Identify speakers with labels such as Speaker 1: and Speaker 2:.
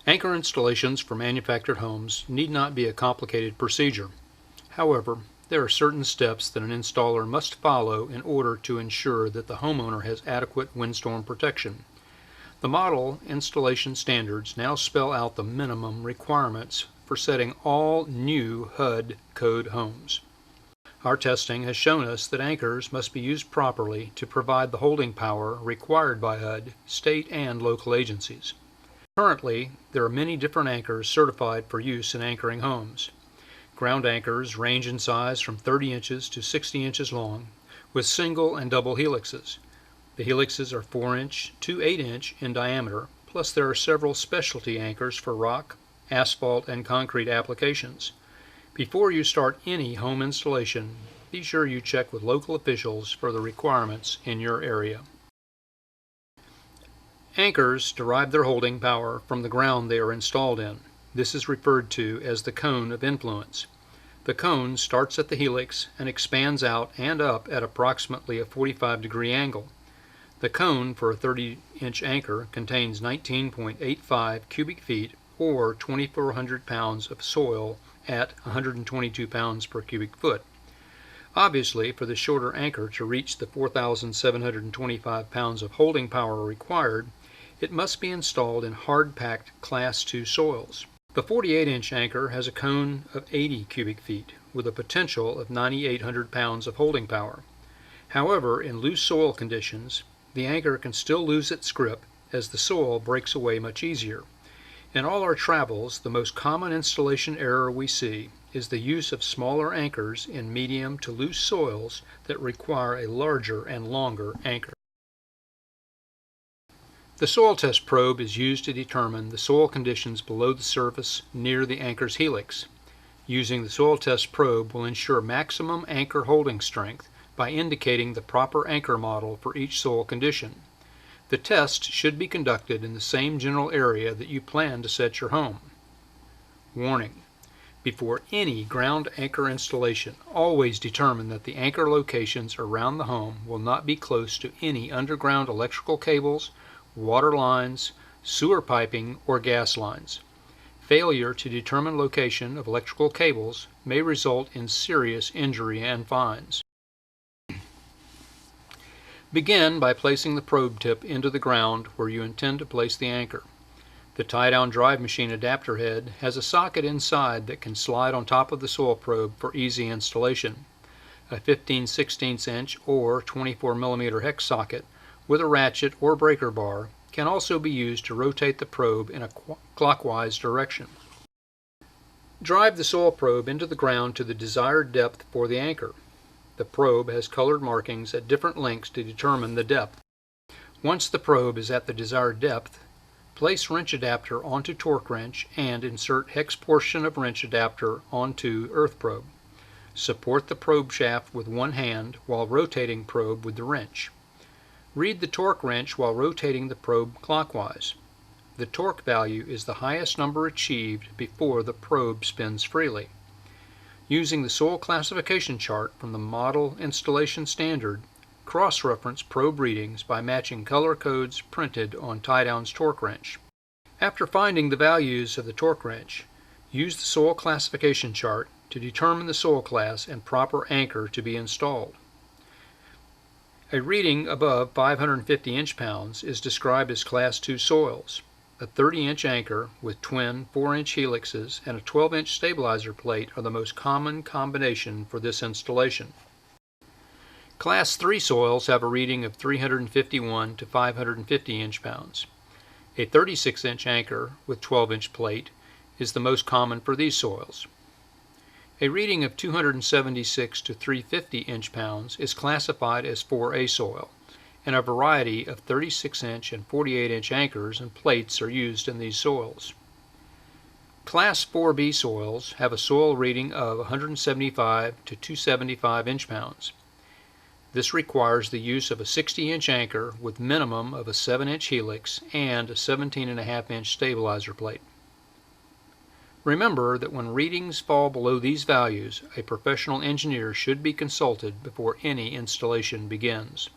Speaker 1: Anchor installations for manufactured homes need not be a complicated procedure. However, there are certain steps that an installer must follow in order to ensure that the homeowner has adequate windstorm protection. The model installation standards now spell out the minimum requirements for setting all new HUD code homes. Our testing has shown us that anchors must be used properly to provide the holding power required by HUD, state, and local agencies. Currently, there are many different anchors certified for use in anchoring homes. Ground anchors range in size from 30 inches to 60 inches long, with single and double helixes. The helixes are 4-inch to 8-inch in diameter, plus there are several specialty anchors for rock, asphalt, and concrete applications. Before you start any home installation, be sure you check with local officials for the requirements in your area. Anchors derive their holding power from the ground they are installed in. This is referred to as the cone of influence. The cone starts at the helix and expands out and up at approximately a 45-degree angle. The cone for a 30-inch anchor contains 19.85 cubic feet or 2,400 pounds of soil at 122 pounds per cubic foot. Obviously, for the shorter anchor to reach the 4,725 pounds of holding power required, it must be installed in hard-packed Class 2 soils. The 48-inch anchor has a cone of 80 cubic feet with a potential of 9,800 pounds of holding power. However, in loose soil conditions, the anchor can still lose its grip as the soil breaks away much easier. In all our travels, the most common installation error we see is the use of smaller anchors in medium to loose soils that require a larger and longer anchor. The soil test probe is used to determine the soil conditions below the surface near the anchor's helix. Using the soil test probe will ensure maximum anchor holding strength by indicating the proper anchor model for each soil condition. The test should be conducted in the same general area that you plan to set your home. Warning: before any ground anchor installation, always determine that the anchor locations around the home will not be close to any underground electrical cables, water lines, sewer piping, or gas lines. Failure to determine location of electrical cables may result in serious injury and fines. Begin by placing the probe tip into the ground where you intend to place the anchor. The tie-down drive machine adapter head has a socket inside that can slide on top of the soil probe for easy installation. A 15/16 inch or 24 millimeter hex socket with a ratchet or breaker bar can also be used to rotate the probe in a clockwise direction. Drive the soil probe into the ground to the desired depth for the anchor. The probe has colored markings at different lengths to determine the depth. Once the probe is at the desired depth, place wrench adapter onto torque wrench and insert hex portion of wrench adapter onto earth probe. Support the probe shaft with one hand while rotating probe with the wrench. Read the torque wrench while rotating the probe clockwise. The torque value is the highest number achieved before the probe spins freely. Using the soil classification chart from the model installation standard, cross-reference probe readings by matching color codes printed on tie-down's torque wrench. After finding the values of the torque wrench, use the soil classification chart to determine the soil class and proper anchor to be installed. A reading above 550 inch-pounds is described as Class 2 soils. A 30-inch anchor with twin 4-inch helixes and a 12-inch stabilizer plate are the most common combination for this installation. Class 3 soils have a reading of 351 to 550 inch-pounds. A 36-inch anchor with 12-inch plate is the most common for these soils. A reading of 276 to 350 inch-pounds is classified as 4A soil, and a variety of 36-inch and 48-inch anchors and plates are used in these soils. Class 4B soils have a soil reading of 175 to 275 inch-pounds. This requires the use of a 60-inch anchor with minimum of a 7-inch helix and a 17.5-inch stabilizer plate. Remember that when readings fall below these values, a professional engineer should be consulted before any installation begins.